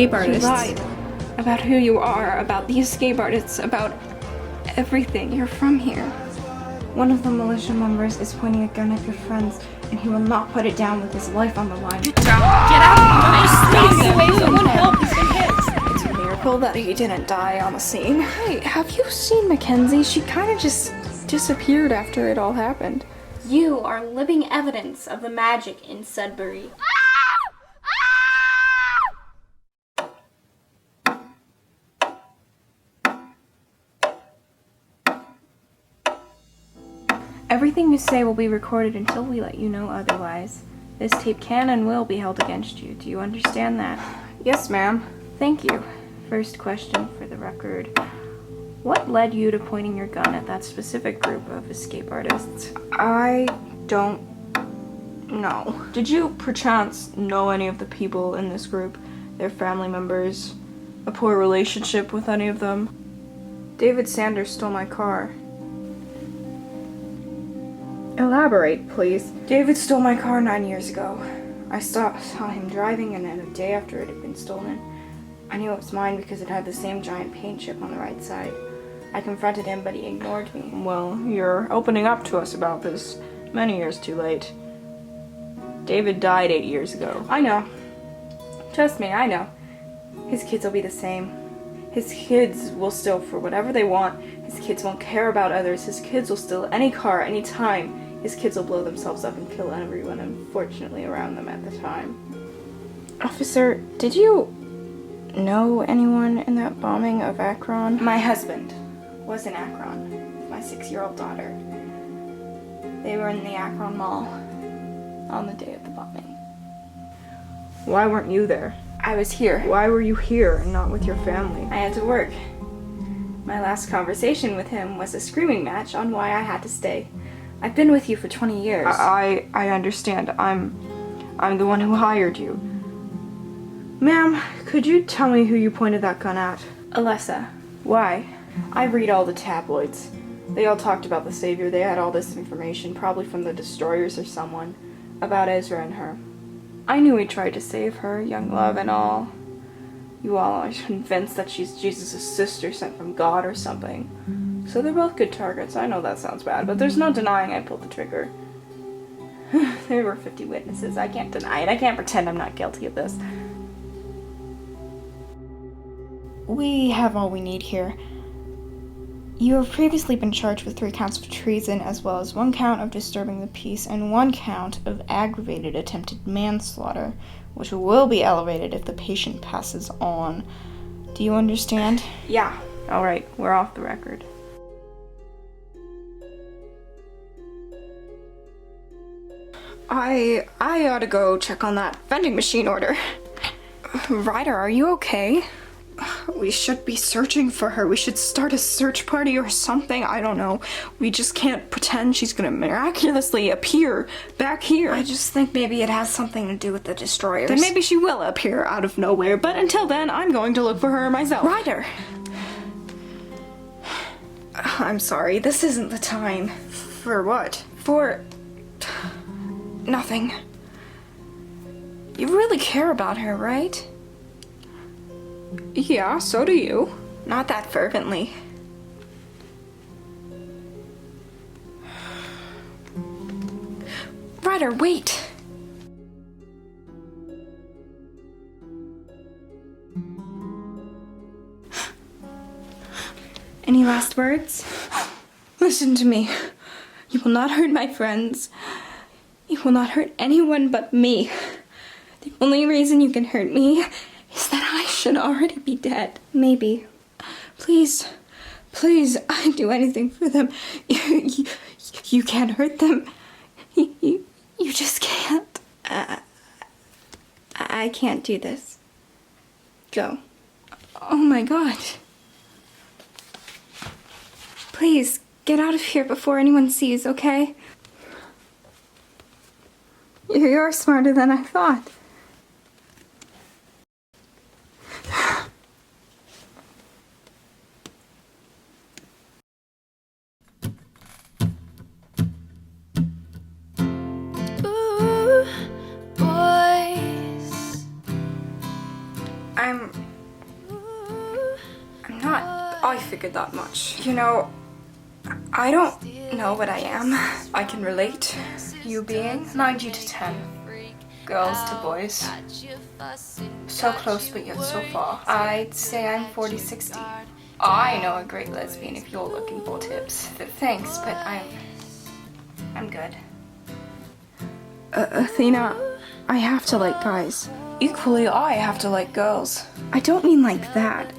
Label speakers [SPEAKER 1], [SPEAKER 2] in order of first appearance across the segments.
[SPEAKER 1] escape artists.
[SPEAKER 2] You lied about who you are, about the escape artists, about everything. You're from here. One of the militia members is pointing a gun at your friends, and he will not put it down with his life on the line.
[SPEAKER 1] Get out!
[SPEAKER 2] Someone help! He's been hit! It's a miracle that he didn't die on the scene. Hey, have you seen Mackenzie? She kind of just disappeared after it all happened.
[SPEAKER 3] You are living evidence of the magic in Sudbury.
[SPEAKER 2] Everything you say will be recorded until we let you know otherwise. This tape can and will be held against you. Do you understand that? Yes, ma'am. Thank you. First question for the record. What led you to pointing your gun at that specific group of escape artists? I don't know. Did you, perchance, know any of the people in this group? Their family members? A poor relationship with any of them? David Sanders stole my car. Elaborate, please. David stole my car 9 years ago. I saw him driving, and then a day after it had been stolen, I knew it was mine because it had the same giant paint chip on the right side. I confronted him, but he ignored me. Well, you're opening up to us about this many years too late. David died 8 years ago. I know. Trust me, I know. His kids will be the same. His kids will steal for whatever they want. His kids won't care about others. His kids will steal any car, any time. His kids will blow themselves up and kill everyone, unfortunately, around them at the time. Officer, did you know anyone in that bombing of Akron? My husband was in Akron with my 6-year-old daughter. They were in the Akron Mall on the day of the bombing. Why weren't you there? I was here. Why were you here and not with your family? I had to work. My last conversation with him was a screaming match on why I had to stay. I've been with you for 20 years. I understand. I'm the one who hired you. Ma'am, could you tell me who you pointed that gun at? Alessa. Why? I read all the tabloids. They all talked about the Savior. They had all this information, probably from the Destroyers or someone, about Ezra and her. I knew he tried to save her, young love and all. You all are convinced that she's Jesus' sister sent from God or something. So they're both good targets. I know that sounds bad, but there's no denying I pulled the trigger. There were 50 witnesses. I can't deny it. I can't pretend I'm not guilty of this. We have all we need here. You have previously been charged with 3 counts of treason, as well as 1 count of disturbing the peace and 1 count of aggravated attempted manslaughter, which will be elevated if the patient passes on. Do you understand? Yeah. Alright, we're off the record. I ought to go check on that vending machine order. Ryder, are you okay? We should be searching for her. We should start a search party or something. I don't know. We just can't pretend she's gonna miraculously appear back here. I just think maybe it has something to do with the Destroyers. Then maybe she will appear out of nowhere, but until then, I'm going to look for her myself. Ryder! I'm sorry, this isn't the time. For what? For... nothing. You really care about her, right? Yeah, so do you. Not that fervently. Ryder, wait! Any last words? Listen to me. You will not hurt my friends. You will not hurt anyone but me. The only reason you can hurt me is that I should already be dead. Maybe. Please, please, I'd do anything for them. You can't hurt them. You just can't. I can't do this. Go. Oh my God. Please, get out of here before anyone sees, okay? You're smarter than I thought. Ooh, boys. I figured that much. You know, I don't know what I am. I can relate. You being 90 to 10. Girls to boys. So close but yet so far. I'd say I'm 40-60. I know a great lesbian if you're looking for tips. Thanks, but I'm good. Athena, I have to like guys. Equally, I have to like girls. I don't mean like that.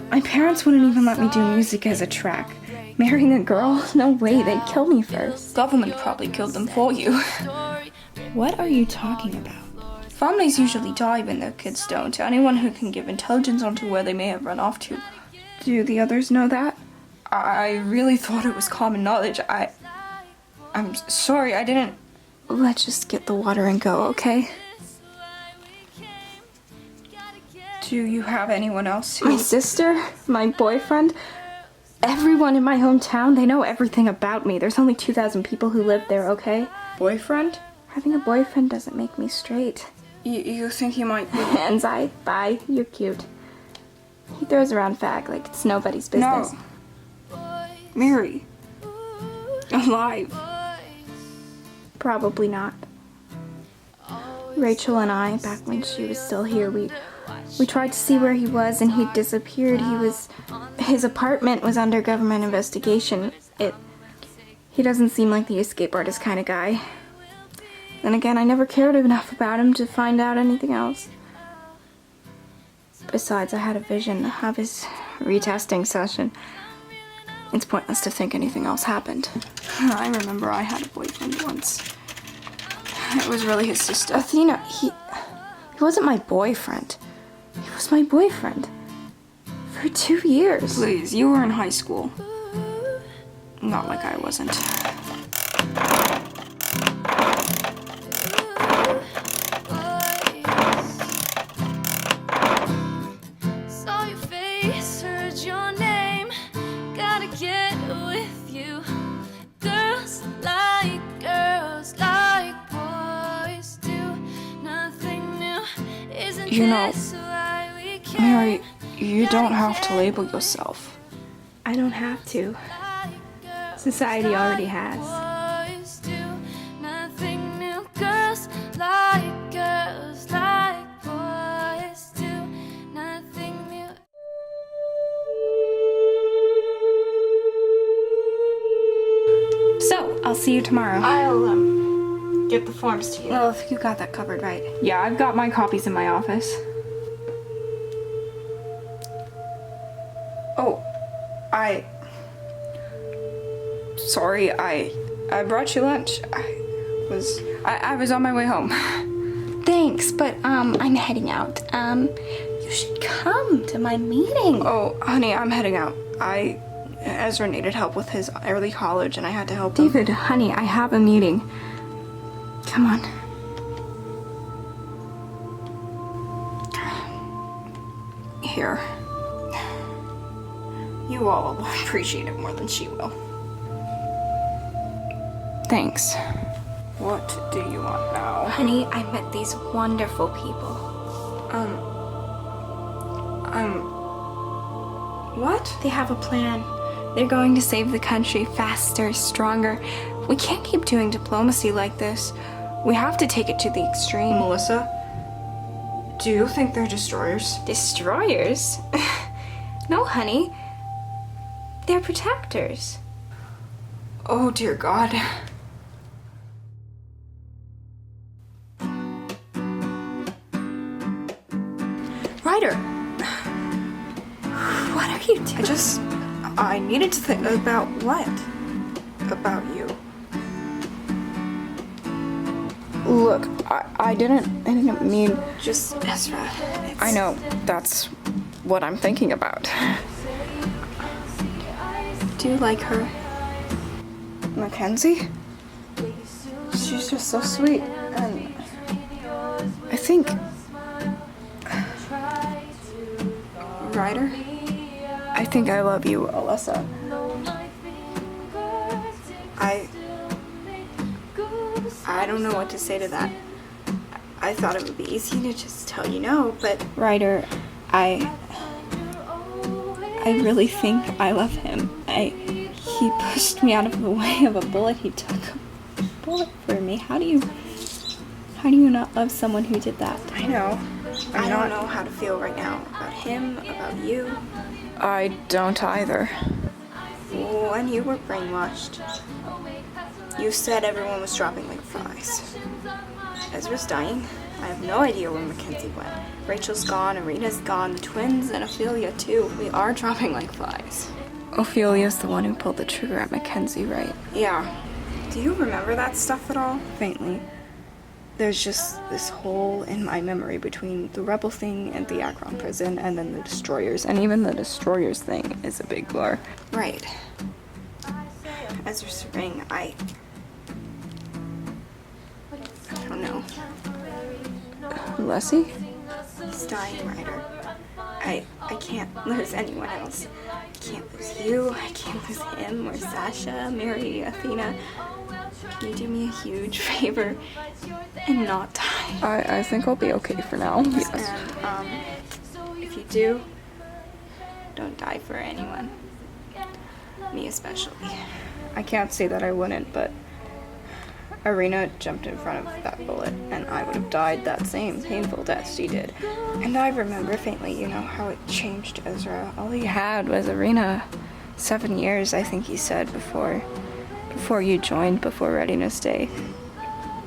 [SPEAKER 2] My parents wouldn't even let me do music as a track. Marrying a girl? No way, they'd kill me first. Government probably killed them for you. What are you talking about? Families usually die when their kids don't. To anyone who can give intelligence onto where they may have run off to. Do the others know that? I really thought it was common knowledge. I'm sorry, I didn't... Let's just get the water and go, okay? Do you have anyone else who... My sister? My boyfriend? Everyone in my hometown, they know everything about me. There's only 2,000 people who live there, okay? Boyfriend? Having a boyfriend doesn't make me straight. You think he might be... Anzai, bye, you're cute. He throws around fag like it's nobody's business. No. Mary. Alive. Probably not. Rachel and I, back when she was still here, we tried to see where he was and he disappeared. His apartment was under government investigation. He doesn't seem like the escape artist kind of guy. Then again, I never cared enough about him to find out anything else. Besides, I had a vision of his retesting session. It's pointless to think anything else happened. I remember I had a boyfriend once. It was really his sister. Athena, he wasn't my boyfriend. He was my boyfriend. For 2 years. Please, you were in high school. Not like I wasn't.
[SPEAKER 1] Saw your face, heard your name. Gotta get with you. Girls like boys do. Nothing new. Isn't
[SPEAKER 2] You know,
[SPEAKER 1] this why we can?
[SPEAKER 2] Mary, you don't have to label yourself.
[SPEAKER 4] I don't have to. Society already has.
[SPEAKER 1] Boys do nothing new. Girls like boys do nothing new.
[SPEAKER 2] So, I'll see you tomorrow.
[SPEAKER 4] I'll, get the forms to you.
[SPEAKER 2] Well, if you got that covered, right? Yeah, I've got my copies in my office. Oh, sorry, I brought you lunch. I was on my way home. Thanks, but, I'm heading out. You should come to my meeting. Oh, honey, I'm heading out. Ezra needed help with his early college, and I had to help him. David, honey, I have a meeting. Come on. Here. You all will appreciate it more than she will. Thanks. What do you want now? Honey, I met these wonderful people. What? They have a plan. They're going to save the country faster, stronger. We can't keep doing diplomacy like this. We have to take it to the extreme. Melissa, do you think they're destroyers? Destroyers? No, honey. They're protectors. Oh, dear God. Ryder! What are you doing? I needed to think about what? About you. Look, I didn't mean... Just Ezra. I know, that's what I'm thinking about. Do you like her? Mackenzie? She's just so sweet, and I think... Ryder? I think I love you, Alyssa. I don't know what to say to that. I thought it would be easy to just tell you no, but... Ryder, I I really think I love him. He pushed me out of the way of a bullet. He took a bullet for me. How do you not love someone who did that? I know. I don't know how to feel right now about him, about you. I don't either. When you were brainwashed, you said everyone was dropping like flies. Ezra's dying. I have no idea where Mackenzie went. Rachel's gone, Irina's gone, the twins, and Ophelia too. We are dropping like flies. Ophelia's the one who pulled the trigger at Mackenzie, right? Yeah. Do you remember that stuff at all? Faintly. There's just this hole in my memory between the Rebel thing and the Akron prison and then the Destroyers. And even the Destroyers thing is a big blur. Right. Ezra's ring, I don't know. Leslie? He's dying, Ryder. I can't lose anyone else. I can't lose you, I can't lose him, or Sasha, Mary, Athena. Can you do me a huge favor and not die? I think I'll be okay for now. Yes. And, if you do, don't die for anyone. Me especially. I can't say that I wouldn't, but Irina jumped in front of that bullet, and I would have died that same painful death she did. And I remember faintly, you know, how it changed Ezra. All he had was Irina. 7 years, I think he said, before you joined, before Readiness Day.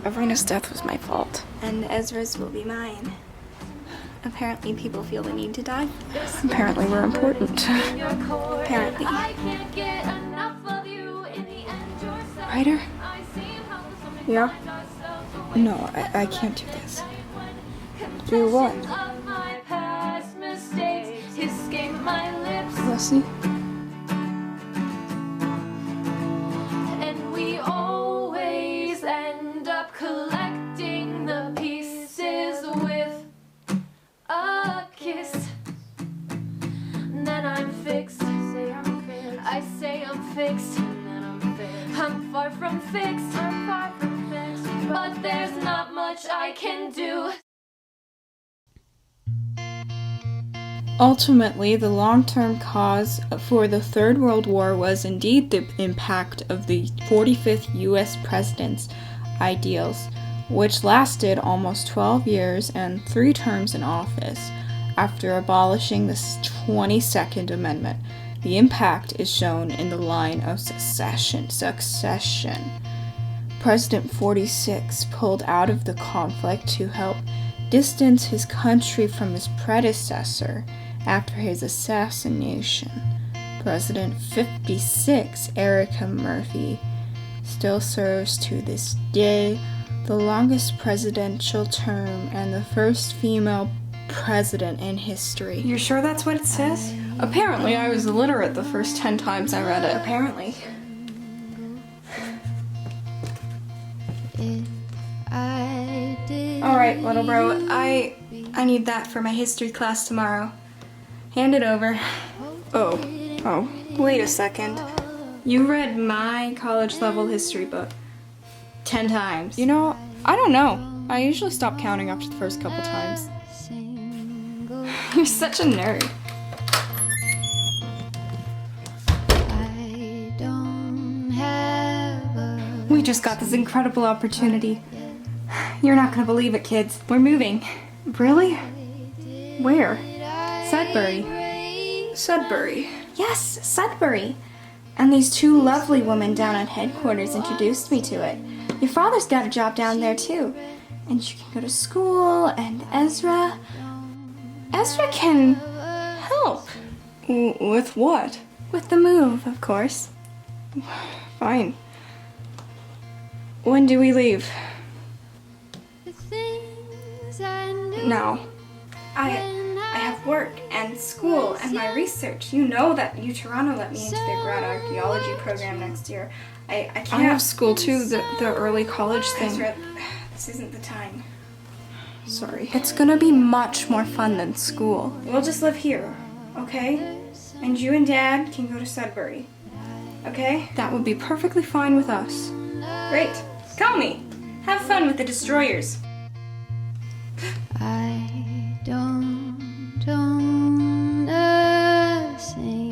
[SPEAKER 2] Irina's death was my fault. And Ezra's will be mine. Apparently people feel the need to die for this. Apparently we're important. Apparently. Ryder? Yeah? No, I can't do this. Do what? Leslie?
[SPEAKER 1] And we always end up collecting the pieces with a kiss. And then I'm fixed. I say I'm fixed. And then I'm fixed. I'm far from fixed. But there's not much I can do.
[SPEAKER 2] Ultimately, the long-term cause for the Third World War was indeed the impact of the 45th U.S. president's ideals, which lasted almost 12 years and 3 terms in office after abolishing the 22nd Amendment. The impact is shown in the line of succession. President 46 pulled out of the conflict to help distance his country from his predecessor after his assassination. President 56, Erica Murphy, still serves to this day, the longest presidential term and the first female president in history. You're sure that's what it says? Apparently, I was illiterate the first 10 times I read it. Apparently. Alright, little bro, I need that for my history class tomorrow. Hand it over. Oh, wait a second. You read my college-level history book 10 times. You know, I don't know. I usually stop counting after the first couple times. You're such a nerd. We just got this incredible opportunity. You're not gonna believe it, kids. We're moving. Really? Where? Sudbury. Sudbury? Yes, Sudbury. And these 2 lovely women down at headquarters introduced me to it. Your father's got a job down there too. And you can go to school, and Ezra can help. With what? With the move, of course. Fine. When do we leave? No. I have work and school and my research. You know that Toronto let me into their grad archaeology program next year. I can't. I have school too, the early college thing. Ezra, this isn't the time. Sorry. It's gonna be much more fun than school. We'll just live here, okay? And you and Dad can go to Sudbury. Okay? That would be perfectly fine with us. Great. Call me. Have fun with the Destroyers.
[SPEAKER 1] I don't understand.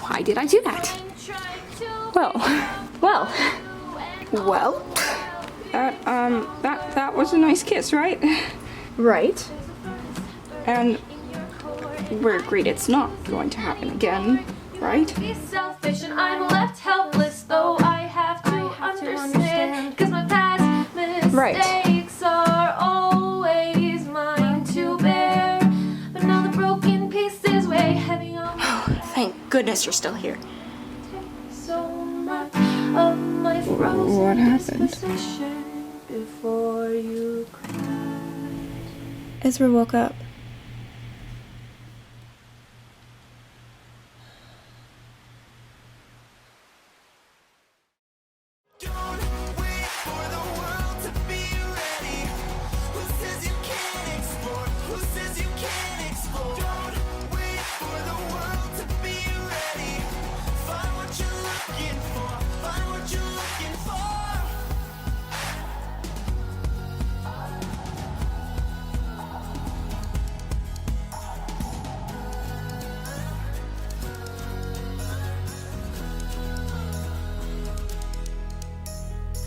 [SPEAKER 4] Why did I do that?
[SPEAKER 1] Well,
[SPEAKER 2] That was a nice kiss, right?
[SPEAKER 1] right.
[SPEAKER 2] And we're agreed it's not going to happen again, right?
[SPEAKER 1] Be selfish and I'm left helpless, though I have to understand. Cause my past mistakes are always mine to bear. But now the broken pieces weigh heavy on me.
[SPEAKER 3] Thank goodness you're still here.
[SPEAKER 1] So much of my frozen
[SPEAKER 2] What happened?
[SPEAKER 1] disposition before you cry.
[SPEAKER 2] Ezra woke up.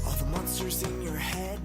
[SPEAKER 5] All the monsters in your head